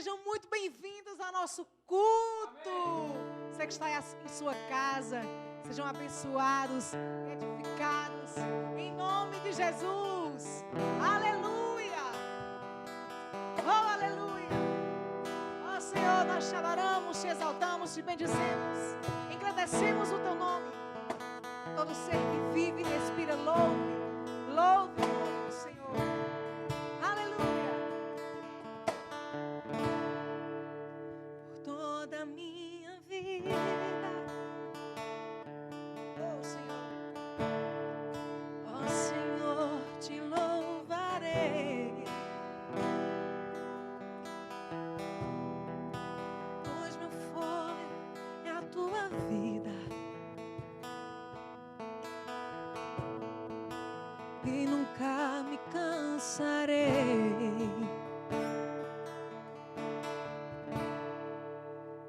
Sejam muito bem-vindos ao nosso culto. Amém. Você que está em sua casa, sejam abençoados, edificados, em nome de Jesus. Aleluia. Oh, aleluia. Oh, Senhor, nós te adoramos, te exaltamos, te bendizemos, engrandecemos o teu nome. Todo ser que vive e respira, louve o nome do Senhor. Aleluia. Por toda a minha vida, oh Senhor, te louvarei, pois meu fôlego é a tua vida. E nunca me cansarei.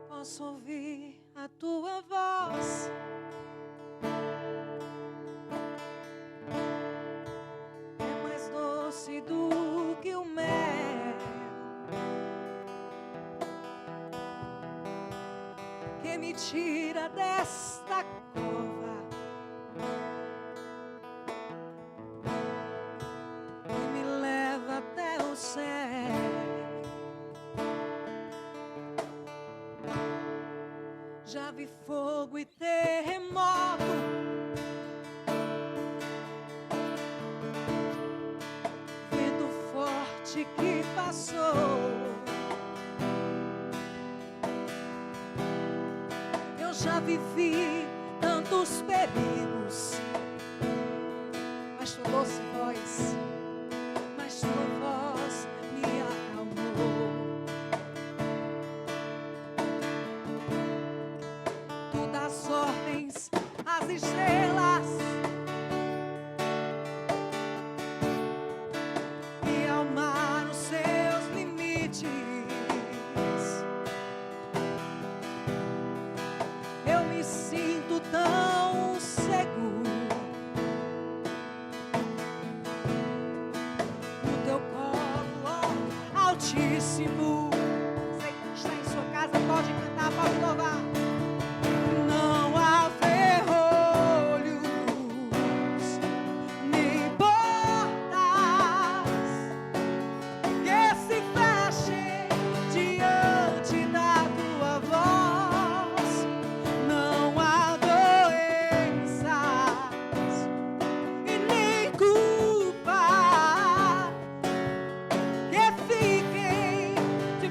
Posso ouvir a tua voz. É mais doce do que o mel, que me tira desta cova. Já vi fogo e terremoto, vento forte que passou. Eu já vivi tantos perigos, mas tua doce voz, mas tua voz me acalmou. Ordens às estrelas e ao mar os seus limites. Eu me sinto tão seguro no teu colo, oh, Altíssimo. Você que está em sua casa pode cantar, pode louvar. De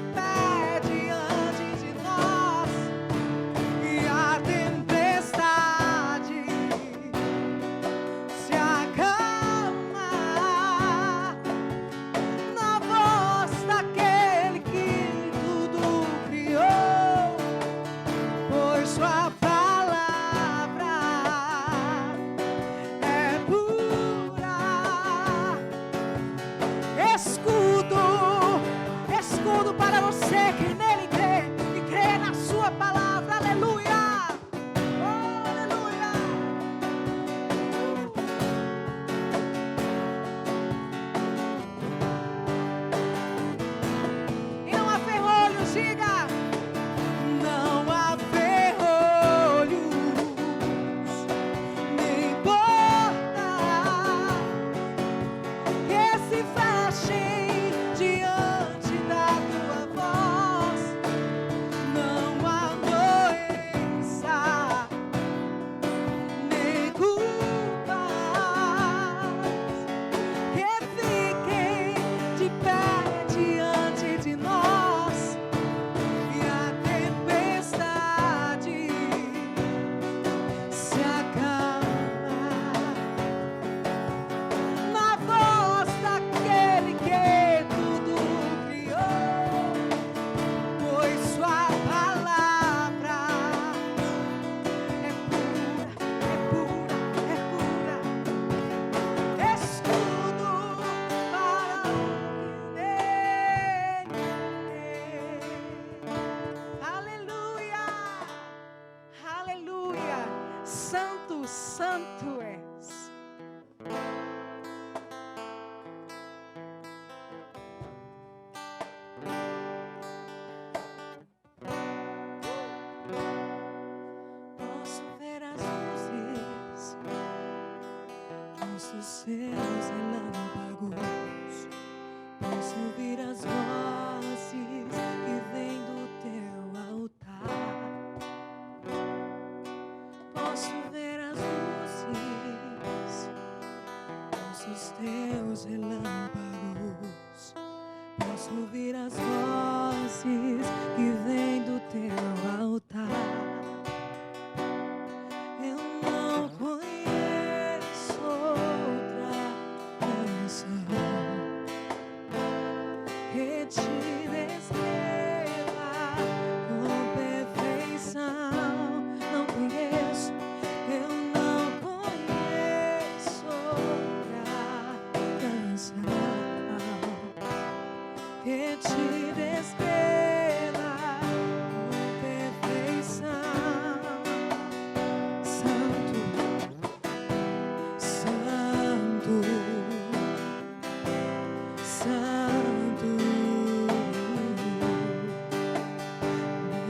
Nossos céus relâmpagos, posso ouvir as vozes que vêm do teu altar. Posso ver as luzes, nossos teus relâmpagos. Posso ouvir as vozes que vêm do teu altar. Eu não conheço outra canção que te descreva com perfeição. Não conheço, eu não conheço outra canção que te descreva com perfeição. Santo, Santo, Santo,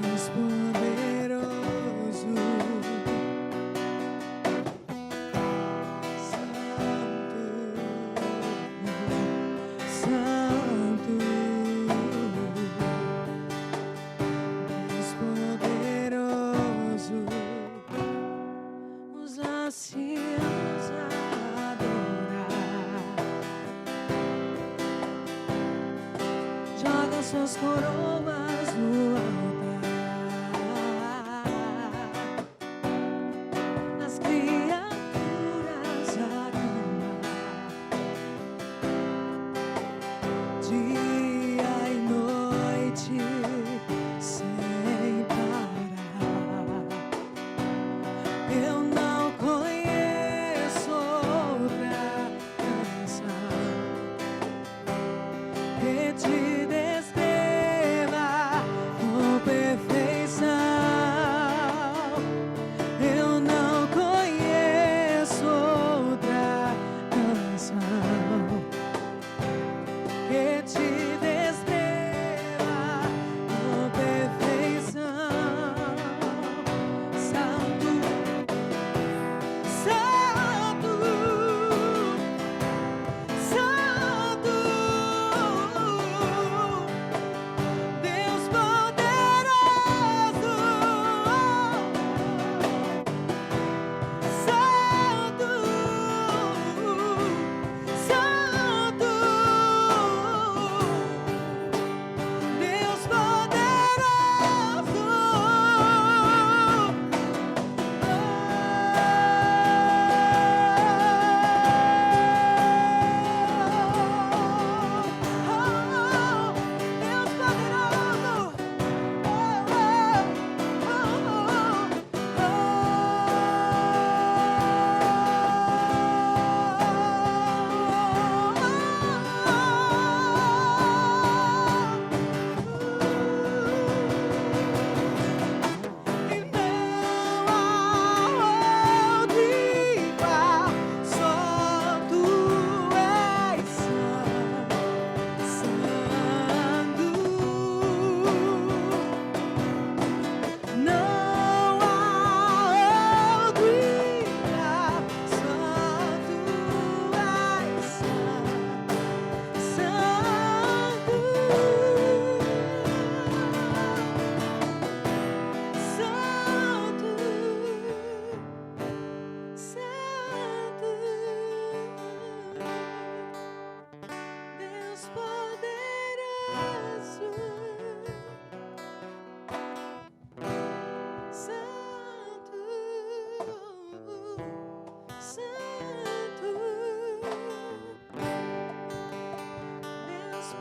Deus poderoso. Santo, Deus poderoso, nos assim nos adorar. Joga suas coroas no altar, as criaturas aclamar. Dia e noite sem parar. Eu não conheço outra canção que te descreva com perfeição. Eu não conheço outra canção que te descreva com perfeição. Santo, Santo, Santo, Deus poderoso. Santo, Santo, Deus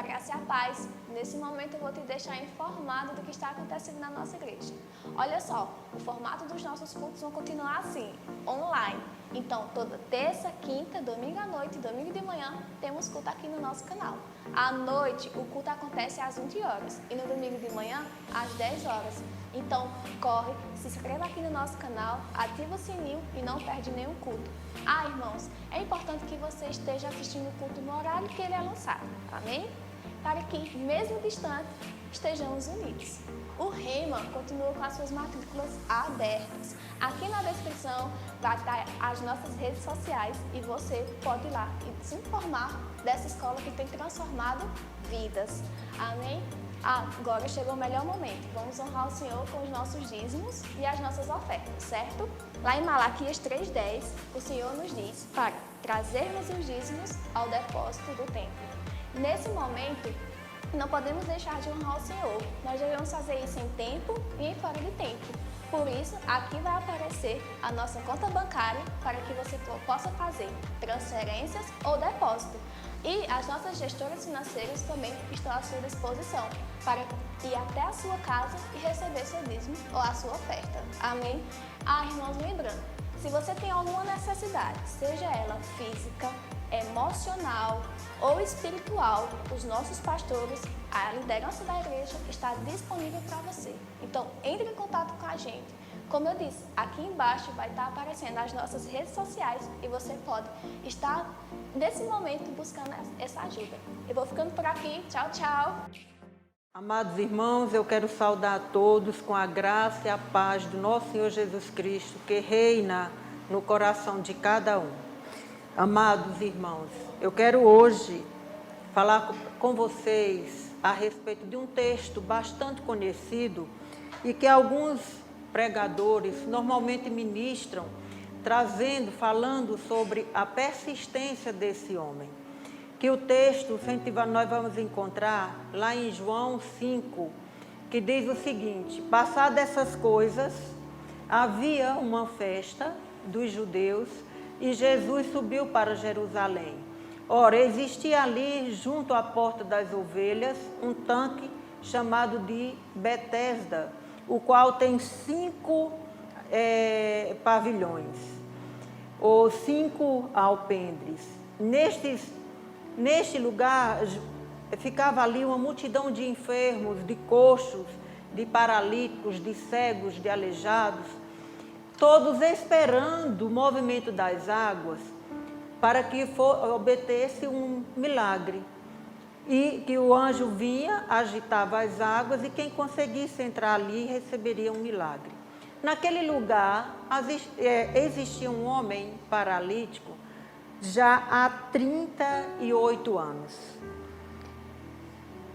graça e a paz. Nesse momento eu vou te deixar informado do que está acontecendo na nossa igreja. Olha só, o formato dos nossos cultos vão continuar assim, online. Então, toda terça, quinta, domingo à noite e domingo de manhã, temos culto aqui no nosso canal. À noite, o culto acontece às 20 horas e no domingo de manhã, às 10 horas. Então, corre, se inscreva aqui no nosso canal, ativa o sininho e não perde nenhum culto. Ah, irmãos, é importante que você esteja assistindo o culto no horário que ele é lançado, amém? Para que, mesmo distante, estejamos unidos. O Rema continua com as suas matrículas abertas. Aqui na descrição vai estar as nossas redes sociais e você pode ir lá e se informar dessa escola que tem transformado vidas. Amém? Agora chegou o melhor momento. Vamos honrar o Senhor com os nossos dízimos e as nossas ofertas, certo? Lá em Malaquias 3:10, o Senhor nos diz para trazermos os dízimos ao depósito do templo. Nesse momento, não podemos deixar de honrar o Senhor. Nós devemos fazer isso em tempo e em fora de tempo. Por isso, aqui vai aparecer a nossa conta bancária para que você possa fazer transferências ou depósito. E as nossas gestoras financeiras também estão à sua disposição para ir até a sua casa e receber seu dízimo ou a sua oferta. Amém? Irmãos, lembrando, se você tem alguma necessidade, seja ela física, emocional ou espiritual, os nossos pastores, a liderança da igreja está disponível para você. Então, entre em contato com a gente. Como eu disse, aqui embaixo vai estar aparecendo as nossas redes sociais e você pode estar, nesse momento, buscando essa ajuda. Eu vou ficando por aqui. Tchau, tchau! Amados irmãos, eu quero saudar a todos com a graça e a paz do nosso Senhor Jesus Cristo, que reina no coração de cada um. Amados irmãos, eu quero hoje falar com vocês a respeito de um texto bastante conhecido e que alguns pregadores normalmente ministram, falando sobre a persistência desse homem. Que o texto, nós vamos encontrar lá em João 5, que diz o seguinte: passadas essas coisas, havia uma festa dos judeus e Jesus subiu para Jerusalém. Ora, existia ali, junto à porta das ovelhas, um tanque chamado de Betesda, o qual tem 5 pavilhões, ou 5 alpendres. Neste lugar ficava ali uma multidão de enfermos, de coxos, de paralíticos, de cegos, de aleijados, todos esperando o movimento das águas para que obtesse um milagre. E que o anjo vinha, agitava as águas e quem conseguisse entrar ali receberia um milagre. Naquele lugar existia um homem paralítico já há 38 anos.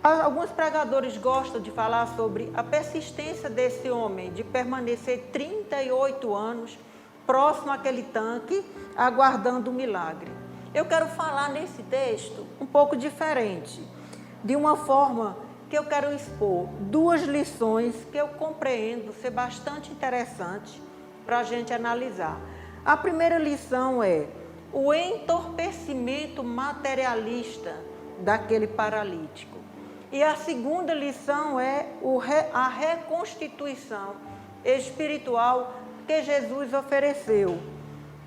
Alguns pregadores gostam de falar sobre a persistência desse homem de permanecer 38 anos próximo àquele tanque, aguardando o milagre. Eu quero falar nesse texto um pouco diferente, de uma forma que eu quero expor 2 lições que eu compreendo ser bastante interessante para a gente analisar. A primeira lição é o entorpecimento materialista daquele paralítico. E a segunda lição é a reconstituição espiritual que Jesus ofereceu.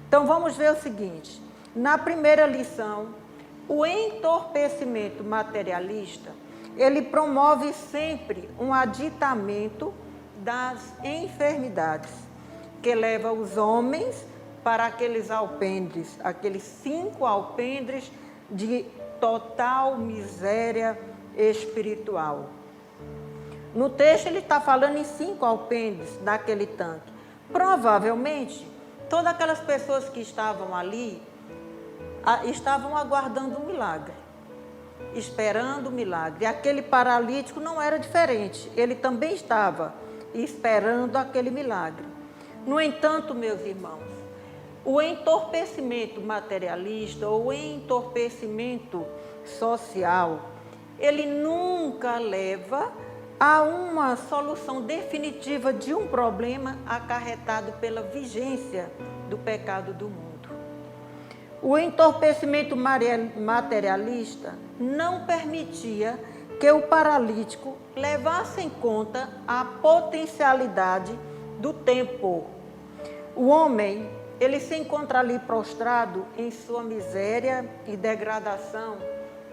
Então vamos ver o seguinte: na primeira lição, o entorpecimento materialista, ele promove sempre um aditamento das enfermidades, que leva os homens para aqueles alpendres, aqueles 5 alpendres de total miséria espiritual. No texto ele está falando em 5 alpendres daquele tanque. Provavelmente, todas aquelas pessoas que estavam ali estavam aguardando um milagre, esperando o milagre. E aquele paralítico não era diferente, ele também estava esperando aquele milagre. No entanto, meus irmãos, o entorpecimento materialista ou o entorpecimento social, ele nunca leva a uma solução definitiva de um problema acarretado pela vigência do pecado do mundo. O entorpecimento materialista não permitia que o paralítico levasse em conta a potencialidade do tempo. O homem, ele se encontra ali prostrado em sua miséria e degradação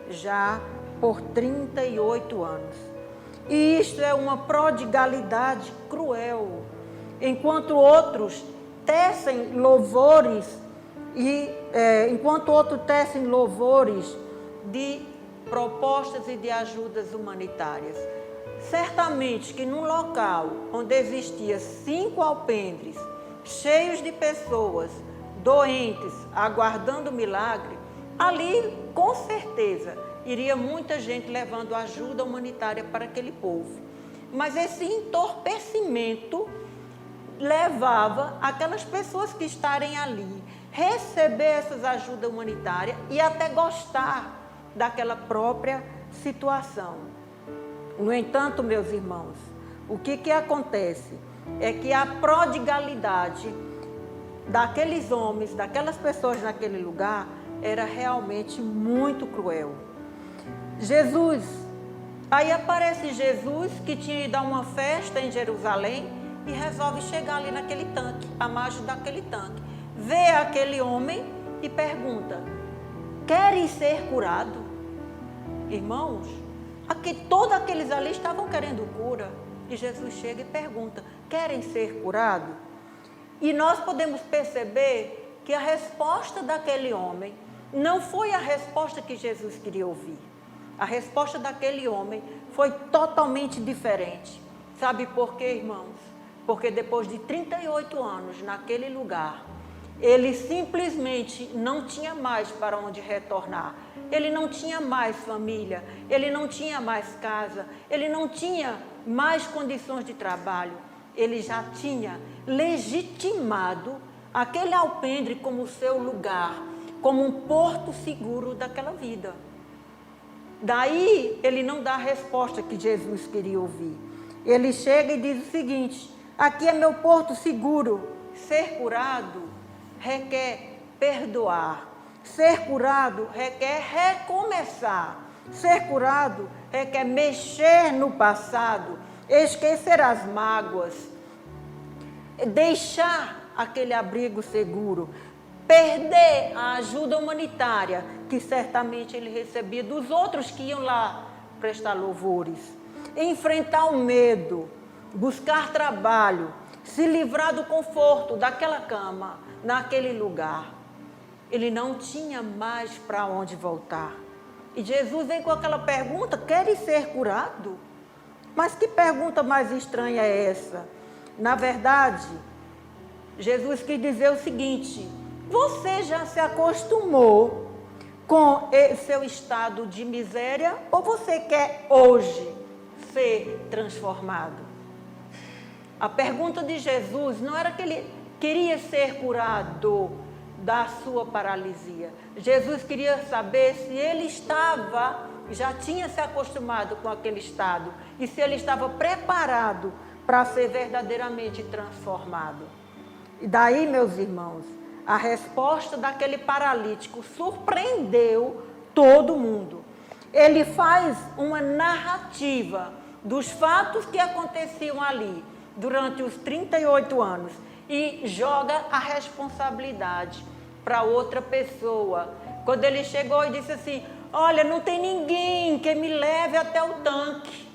já por 38 anos. E isto é uma prodigalidade cruel. enquanto outros tecem louvores de propostas e de ajudas humanitárias. Certamente que num local onde existia 5 alpendres, cheios de pessoas doentes, aguardando milagre, ali, com certeza, iria muita gente levando ajuda humanitária para aquele povo. Mas esse entorpecimento levava aquelas pessoas que estarem ali, receber essas ajudas humanitárias e até gostar daquela própria situação. No entanto, meus irmãos, o que acontece é que a prodigalidade daqueles homens, daquelas pessoas naquele lugar, era realmente muito cruel. Aí aparece Jesus, que tinha ido a uma festa em Jerusalém, e resolve chegar ali naquele tanque, à margem daquele tanque. Vê aquele homem e pergunta: queres ser curado? Irmãos, todos aqueles ali estavam querendo cura. E Jesus chega e pergunta: querem ser curados? E nós podemos perceber que a resposta daquele homem não foi a resposta que Jesus queria ouvir. A resposta daquele homem foi totalmente diferente. Sabe por quê, irmãos? Porque depois de 38 anos naquele lugar, ele simplesmente não tinha mais para onde retornar. Ele não tinha mais família, ele não tinha mais casa, ele não tinha mais condições de trabalho. Ele já tinha legitimado aquele alpendre como seu lugar, como um porto seguro daquela vida. Daí ele não dá a resposta que Jesus queria ouvir. Ele chega e diz o seguinte: aqui é meu porto seguro. Ser curado requer perdoar. Ser curado requer recomeçar. Ser curado requer mexer no passado, esquecer as mágoas, deixar aquele abrigo seguro, perder a ajuda humanitária que certamente ele recebia dos outros que iam lá prestar louvores, enfrentar o medo, buscar trabalho, se livrar do conforto daquela cama, naquele lugar. Ele não tinha mais para onde voltar. E Jesus vem com aquela pergunta: queres ser curado? Mas que pergunta mais estranha é essa? Na verdade, Jesus quis dizer o seguinte: você já se acostumou com seu estado de miséria ou você quer hoje ser transformado? A pergunta de Jesus não era que ele queria ser curado da sua paralisia. Jesus queria saber se ele já tinha se acostumado com aquele estado e se ele estava preparado para ser verdadeiramente transformado. E daí, meus irmãos, a resposta daquele paralítico surpreendeu todo mundo. Ele faz uma narrativa dos fatos que aconteciam ali durante os 38 anos e joga a responsabilidade para outra pessoa. Quando ele chegou e disse assim: olha, não tem ninguém que me leve até o tanque.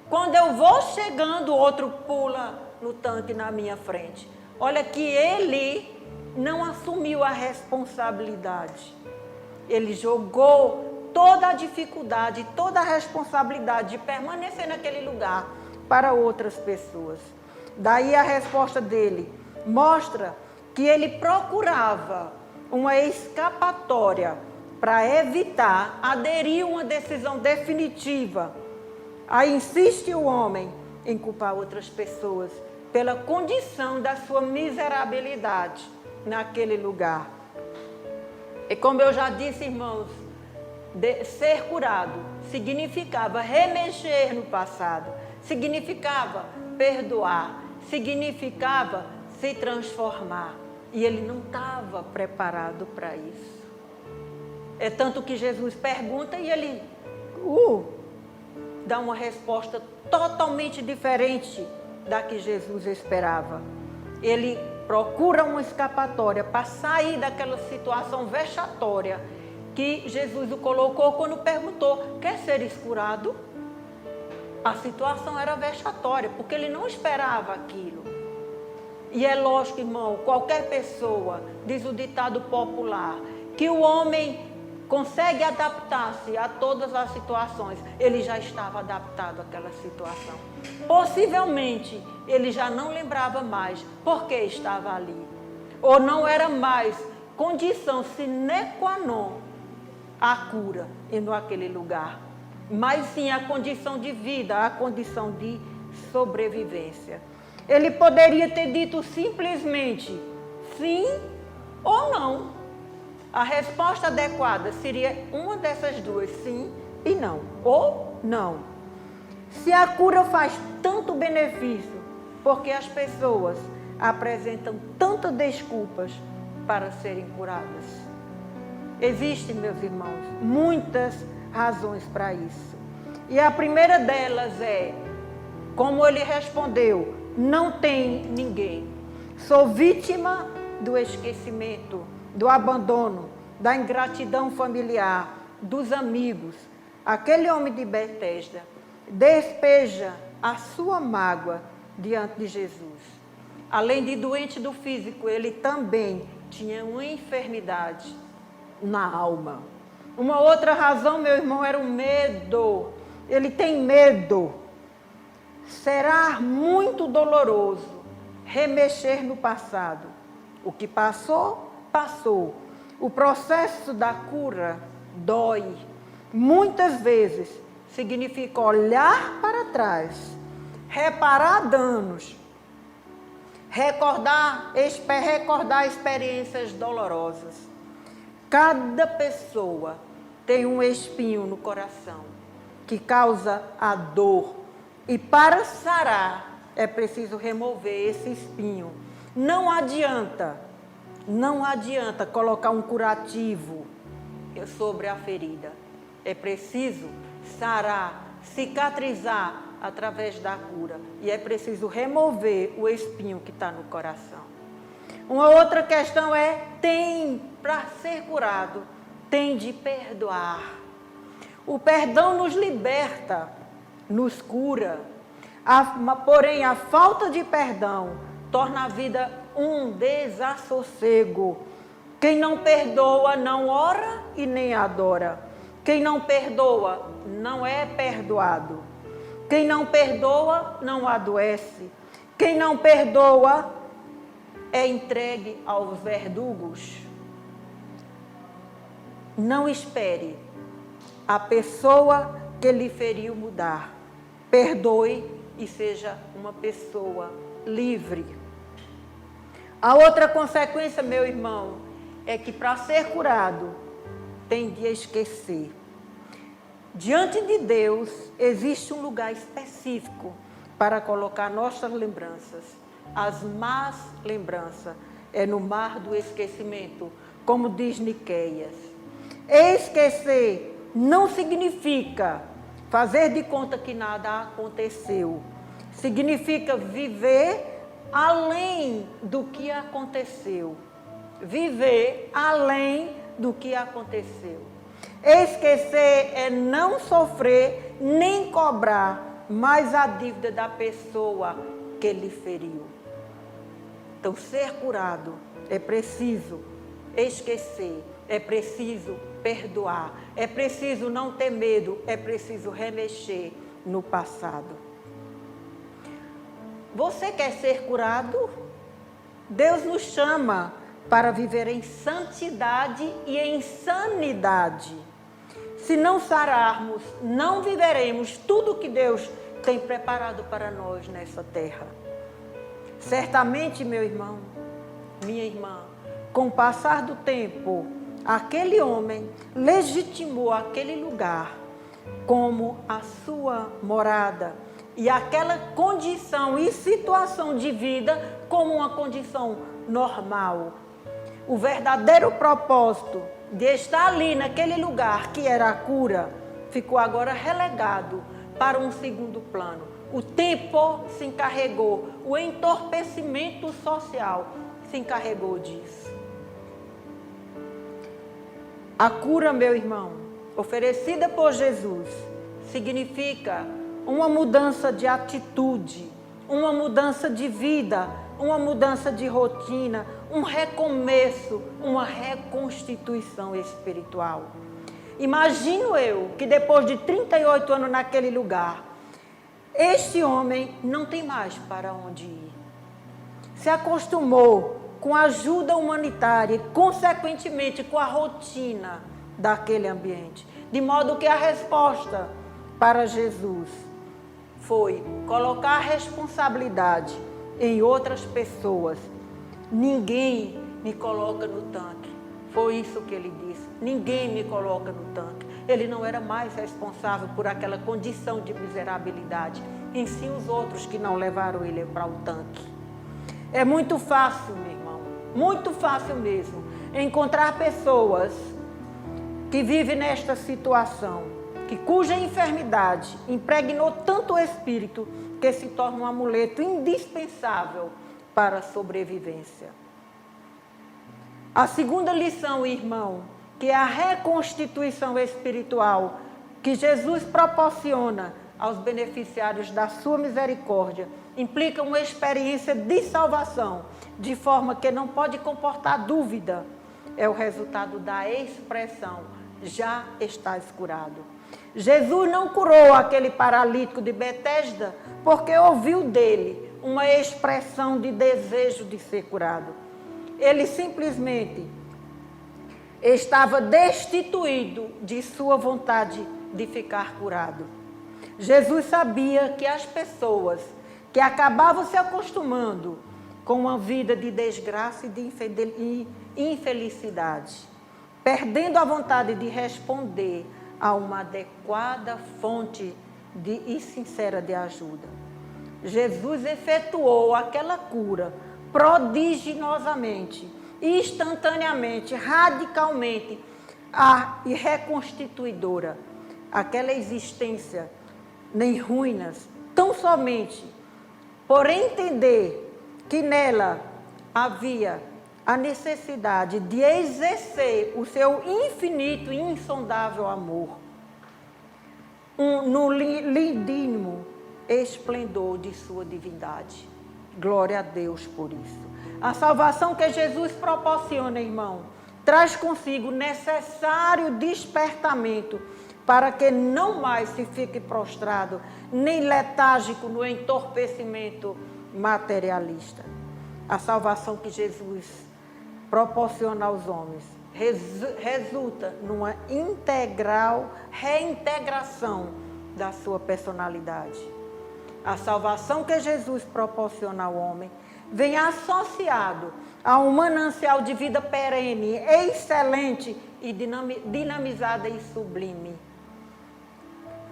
Quando eu vou chegando, o outro pula no tanque na minha frente. Olha que ele não assumiu a responsabilidade. Ele jogou toda a dificuldade, toda a responsabilidade de permanecer naquele lugar para outras pessoas. Daí a resposta dele mostra que ele procurava uma escapatória para evitar aderir a uma decisão definitiva. Aí insiste o homem em culpar outras pessoas pela condição da sua miserabilidade naquele lugar. E como eu já disse, irmãos, ser curado significava remexer no passado, significava perdoar, significava se transformar. E ele não estava preparado para isso. É tanto que Jesus pergunta e ele dá uma resposta totalmente diferente da que Jesus esperava. Ele procura uma escapatória para sair daquela situação vexatória que Jesus o colocou quando perguntou: quer seres curado? A situação era vexatória, porque ele não esperava aquilo. E é lógico, irmão, qualquer pessoa, diz o ditado popular, que o homem consegue adaptar-se a todas as situações. Ele já estava adaptado àquela situação. Possivelmente, ele já não lembrava mais por que estava ali. Ou não era mais condição sine qua non a cura naquele lugar. Mas sim a condição de vida, a condição de sobrevivência. Ele poderia ter dito simplesmente sim ou não. A resposta adequada seria uma dessas duas, sim e não, ou não. Se a cura faz tanto benefício, por que as pessoas apresentam tantas desculpas para serem curadas? Existem, meus irmãos, muitas razões para isso. E a primeira delas é, como ele respondeu, não tem ninguém. Sou vítima do esquecimento, do abandono, da ingratidão familiar, dos amigos. Aquele homem de Betesda despeja a sua mágoa diante de Jesus. Além de doente do físico, ele também tinha uma enfermidade na alma. Uma outra razão, meu irmão, era o medo. Ele tem medo. Será muito doloroso remexer no passado. O que passou, passou. O processo da cura dói. Muitas vezes significa olhar para trás, reparar danos, recordar experiências dolorosas. Cada pessoa tem um espinho no coração que causa a dor. E para sarar, é preciso remover esse espinho. Não adianta colocar um curativo sobre a ferida. É preciso sarar, cicatrizar através da cura. E é preciso remover o espinho que está no coração. Uma outra questão é, para ser curado, tem de perdoar. O perdão nos liberta, nos cura. Porém, a falta de perdão torna a vida um desassossego. Quem não perdoa não ora e nem adora. Quem não perdoa não é perdoado. Quem não perdoa não adoece. Quem não perdoa é entregue aos verdugos. Não espere a pessoa que lhe feriu mudar. Perdoe e seja uma pessoa livre. A outra consequência, meu irmão, é que para ser curado, tem de esquecer. Diante de Deus, existe um lugar específico para colocar nossas lembranças. As más lembranças é no mar do esquecimento, como diz Miqueias. Esquecer não significa fazer de conta que nada aconteceu. Significa viver além do que aconteceu. Viver além do que aconteceu. Esquecer é não sofrer nem cobrar mais a dívida da pessoa que lhe feriu. Então, ser curado é preciso esquecer, é preciso perdoar, é preciso não ter medo, é preciso remexer no passado. Você quer ser curado? Deus nos chama para viver em santidade e em sanidade. Se não sararmos, não viveremos tudo que Deus tem preparado para nós nessa terra. Certamente, meu irmão, minha irmã, com o passar do tempo, aquele homem legitimou aquele lugar como a sua morada e aquela condição e situação de vida como uma condição normal. O verdadeiro propósito de estar ali naquele lugar que era a cura ficou agora relegado para um segundo plano. O tempo se encarregou, o entorpecimento social se encarregou disso. A cura, meu irmão, oferecida por Jesus, significa uma mudança de atitude, uma mudança de vida, uma mudança de rotina, um recomeço, uma reconstituição espiritual. Imagino eu que depois de 38 anos naquele lugar, este homem não tem mais para onde ir. Se acostumou com a ajuda humanitária e, consequentemente, com a rotina daquele ambiente. De modo que a resposta para Jesus foi colocar a responsabilidade em outras pessoas. Ninguém me coloca no tanque. Foi isso que ele disse. Ninguém me coloca no tanque. Ele não era mais responsável por aquela condição de miserabilidade. Em si, os outros que não levaram ele para o tanque. É muito fácil, meu irmão, muito fácil mesmo, encontrar pessoas que vivem nesta situação, cuja enfermidade impregnou tanto o espírito que se torna um amuleto indispensável para a sobrevivência. A segunda lição, irmão, que é a reconstituição espiritual que Jesus proporciona aos beneficiários da sua misericórdia, implica uma experiência de salvação, de forma que não pode comportar dúvida. É o resultado da expressão, já estás curado. Jesus não curou aquele paralítico de Betesda porque ouviu dele uma expressão de desejo de ser curado. Ele simplesmente estava destituído de sua vontade de ficar curado. Jesus sabia que as pessoas que acabavam se acostumando com uma vida de desgraça e de infelicidade, perdendo a vontade de responder a uma adequada fonte e sincera de ajuda. Jesus efetuou aquela cura prodigiosamente, instantaneamente, radicalmente e reconstituidora. Aquela existência em ruínas, tão somente por entender que nela havia a necessidade de exercer o seu infinito e insondável amor no lindíssimo esplendor de sua divindade. Glória a Deus por isso. A salvação que Jesus proporciona, irmão, traz consigo necessário despertamento para que não mais se fique prostrado, nem letárgico no entorpecimento materialista. A salvação que Jesus proporciona aos homens resulta numa integral reintegração da sua personalidade. A salvação que Jesus proporciona ao homem vem associado a um manancial de vida perene, excelente e dinamizada e sublime.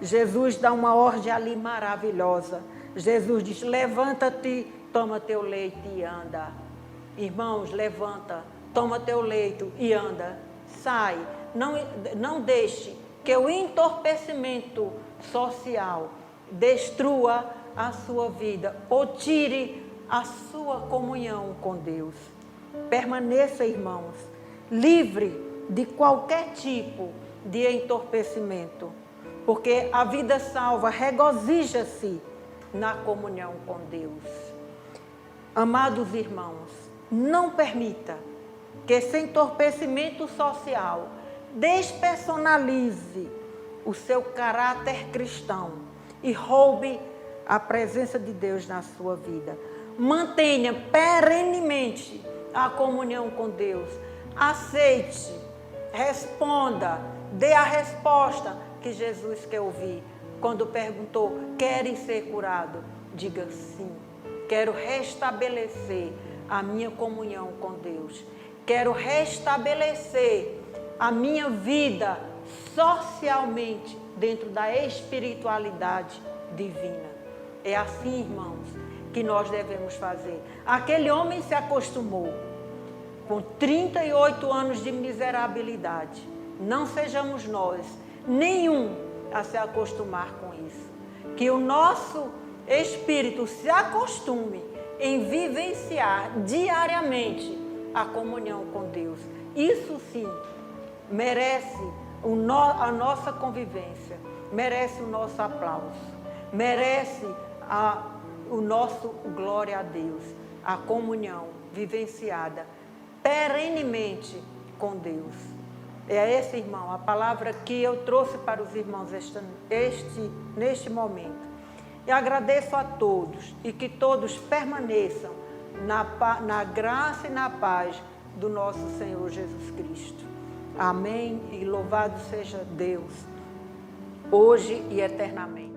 Jesus dá uma ordem ali maravilhosa. Jesus diz: levanta-te, toma teu leito e anda. Irmãos, levanta, toma teu leito e anda. Sai, não deixe que o entorpecimento social destrua a sua vida ou tire a sua comunhão com Deus. Permaneça, irmãos, livre de qualquer tipo de entorpecimento, porque a vida salva regozija-se na comunhão com Deus. Amados irmãos, não permita que esse entorpecimento social despersonalize o seu caráter cristão e roube a presença de Deus na sua vida. Mantenha perenemente a comunhão com Deus. Aceite, responda, dê a resposta que Jesus quer ouvir. Quando perguntou: queres ser curado? Diga sim. Quero restabelecer a minha comunhão com Deus. Quero restabelecer a minha vida socialmente dentro da espiritualidade divina. É assim, irmãos, que nós devemos fazer. Aquele homem se acostumou com 38 anos de miserabilidade. Não sejamos nós, nenhum, a se acostumar com isso. Que o nosso espírito se acostume em vivenciar diariamente a comunhão com Deus. Isso sim merece a nossa convivência, merece o nosso aplauso, merece o nosso glória a Deus. a comunhão vivenciada perenemente com Deus. É esse, irmão, a palavra que eu trouxe para os irmãos neste momento. E agradeço a todos e que todos permaneçam na graça e na paz do nosso Senhor Jesus Cristo. Amém. E louvado seja Deus, hoje e eternamente.